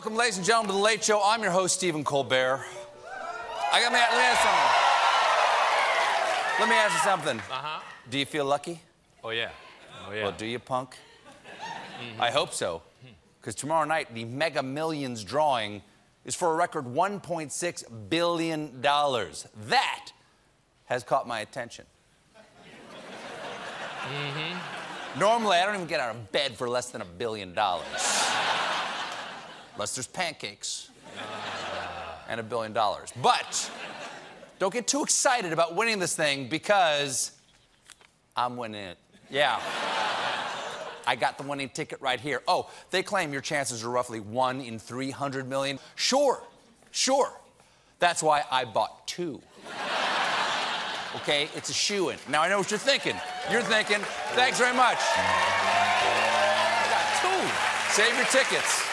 Welcome, ladies and gentlemen, to The Late Show. I'm your host, Stephen Colbert. Let me ask you something. Do you feel lucky? Oh, yeah. Oh, yeah. Well, do you, punk? I hope so. Because tomorrow night, the Mega Millions drawing is for a record $1.6 billion. That has caught my attention. Normally, I don't even get out of bed for less than $1 billion. Unless there's pancakes and $1 billion. But don't get too excited about winning this thing because I'm winning it. Yeah. I got the winning ticket right here. Oh, they claim your chances are roughly 1 in 300 million. Sure. That's why I bought 2. Okay, it's a shoo-in. Now, I know what you're thinking. You're thinking, thanks very much. I got 2. Save your tickets.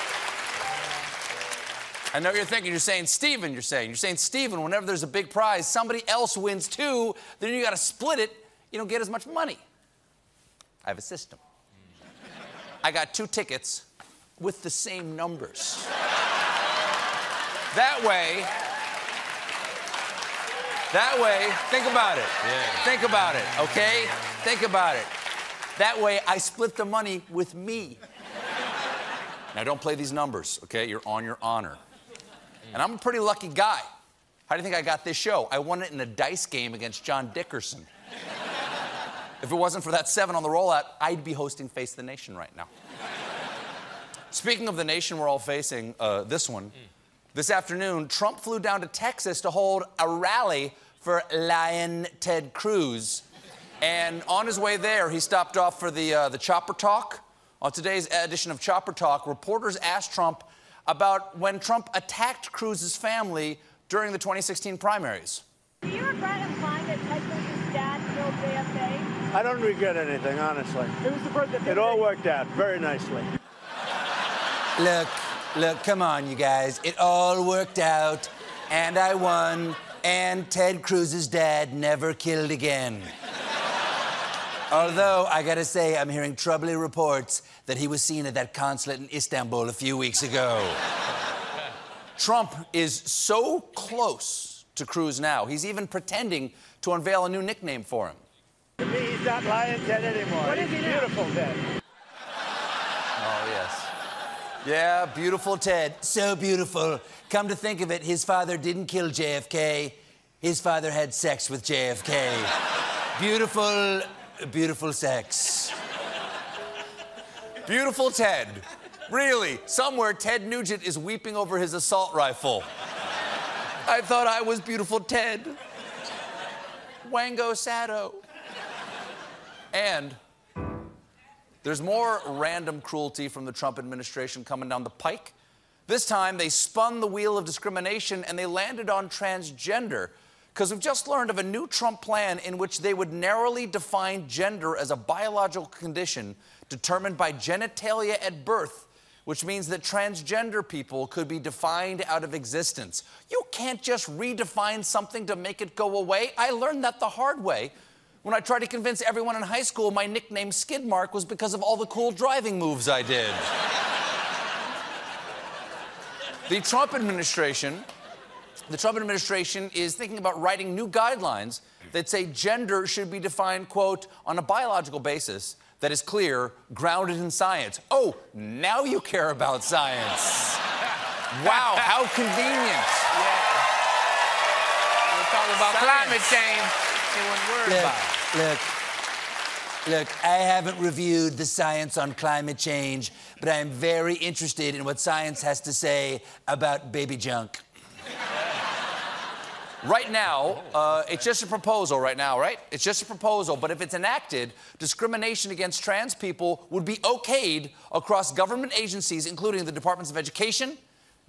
I know what you're thinking. You're saying, Stephen, Stephen, whenever there's a big prize, somebody else wins too, then you got to split it. You don't get as much money. I have a system. I got 2 tickets with the same numbers. That way, think about it. Yeah. Think about it, okay? Think about it. That way, I split the money with me. Now, don't play these numbers, okay? You're on your honor. And I'm a pretty lucky guy. How do you think I got this show? I won it in a dice game against John Dickerson. If it wasn't for that 7 on the rollout, I'd be hosting Face the Nation right now. Speaking of the nation we're all facing, this one. This afternoon, Trump flew down to Texas to hold a rally for Lyin Ted Cruz. And on his way there, he stopped off for the Chopper Talk. On today's edition of Chopper Talk, reporters asked Trump about when Trump attacked Cruz's family during the 2016 primaries. Do you regret implying that Ted Cruz's dad killed JFK? I don't regret anything, honestly. It was the birthday. It all worked out very nicely. Look, come on, you guys. It all worked out, and I won, and Ted Cruz's dad never killed again. Although, I gotta say, I'm hearing troubling reports that he was seen at that consulate in Istanbul a few weeks ago. Trump is so close to Cruz now, he's even pretending to unveil a new nickname for him. To me, he's not Lyin Ted anymore. What is he now? Beautiful Ted. Oh, yes. Yeah, beautiful Ted. So beautiful. Come to think of it, his father didn't kill JFK. His father had sex with JFK. Beautiful sex. Beautiful Ted. Really, somewhere Ted Nugent is weeping over his assault rifle. I thought I was beautiful Ted. Wango Sado. And there's more random cruelty from the Trump administration coming down the pike. This time, they spun the wheel of discrimination and they landed on transgender, because we've just learned of a new Trump plan in which they would narrowly define gender as a biological condition determined by genitalia at birth, which means that transgender people could be defined out of existence. You can't just redefine something to make it go away. I learned that the hard way when I tried to convince everyone in high school my nickname Skid Mark was because of all the cool driving moves I did. The Trump administration is thinking about writing new guidelines that say gender should be defined, quote, on a biological basis that is clear, grounded in science. Oh, now you care about science. Wow, how convenient. Yeah. We're talking about climate change. They weren't worried about it. Look, I haven't reviewed the science on climate change, but I am very interested in what science has to say about baby junk. Right now, it's just a proposal right now, right? It's just a proposal, but if it's enacted, discrimination against trans people would be okayed across government agencies, including the Departments of Education,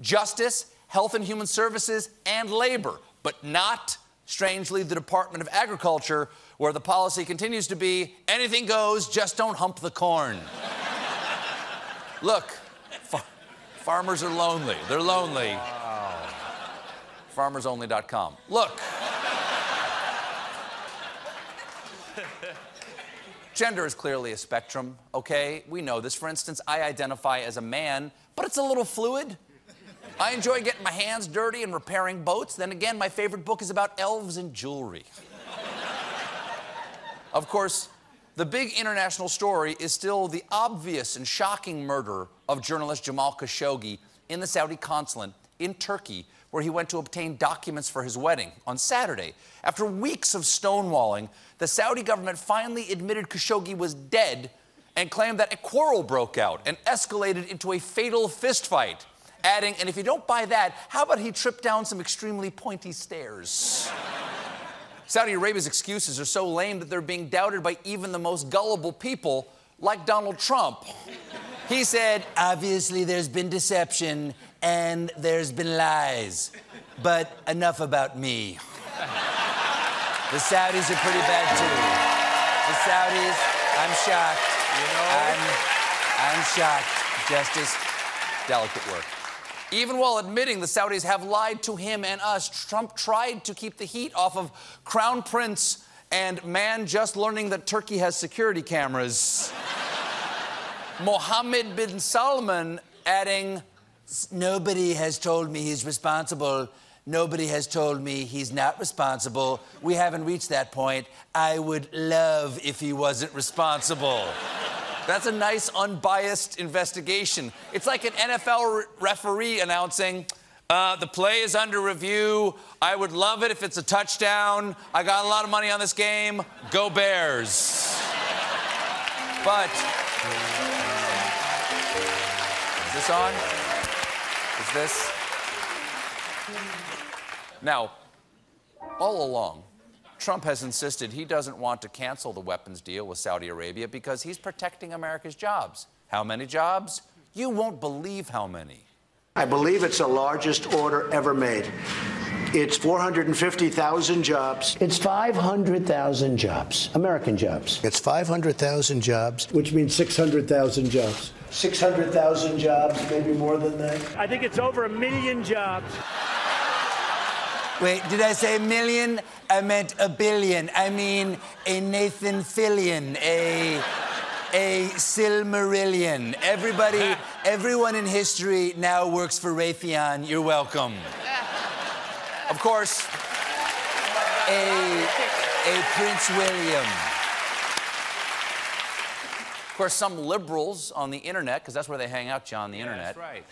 Justice, Health and Human Services, and Labor, but not, strangely, the Department of Agriculture, where the policy continues to be, anything goes, just don't hump the corn. Look, farmers are lonely. They're lonely. FarmersOnly.com. Look. Gender is clearly a spectrum, okay? We know this. For instance, I identify as a man, but it's a little fluid. I enjoy getting my hands dirty and repairing boats. Then again, my favorite book is about elves and jewelry. Of course, the big international story is still the obvious and shocking murder of journalist Jamal Khashoggi in the Saudi consulate in Turkey, where he went to obtain documents for his wedding on Saturday. After weeks of stonewalling, the Saudi government finally admitted Khashoggi was dead and claimed that a quarrel broke out and escalated into a fatal fistfight, adding, and if you don't buy that, how about he tripped down some extremely pointy stairs? Saudi Arabia's excuses are so lame that they're being doubted by even the most gullible people, like Donald Trump. He said, obviously there's been deception and there's been lies, but enough about me. The Saudis are pretty bad too. The Saudis, I'm shocked. You know? I'm shocked. Justice, delicate work. Even while admitting the Saudis have lied to him and us, Trump tried to keep the heat off of Crown Prince and man just learning that Turkey has security cameras. Mohammed bin Salman adding, nobody has told me he's responsible. Nobody has told me he's not responsible. We haven't reached that point. I would love if he wasn't responsible. That's a nice, unbiased investigation. It's like an NFL referee announcing, the play is under review. I would love it if it's a touchdown. I got a lot of money on this game. Go Bears. But... is this on? Is this? Now, all along, Trump has insisted he doesn't want to cancel the weapons deal with Saudi Arabia because he's protecting America's jobs. How many jobs? You won't believe how many. I believe it's the largest order ever made. It's 450,000 jobs. It's 500,000 jobs, American jobs. It's 500,000 jobs. Which means 600,000 jobs. 600,000 jobs, maybe more than that. I think it's over 1 million jobs. Wait, did I say a million? I meant a billion. I mean a Nathan Fillion, a Silmarillion. Everyone in history now works for Raytheon. You're welcome. Of course, a Prince William. Of course, some liberals on the internet, because that's where they hang out, John, the internet. That's right.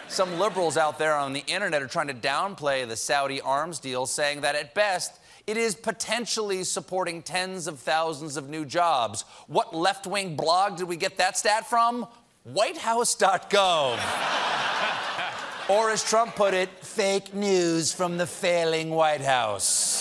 Some liberals out there on the internet are trying to downplay the Saudi arms deal, saying that at best, it is potentially supporting tens of thousands of new jobs. What left-wing blog did we get that stat from? WhiteHouse.gov. Or as Trump put it, fake news from the failing White House.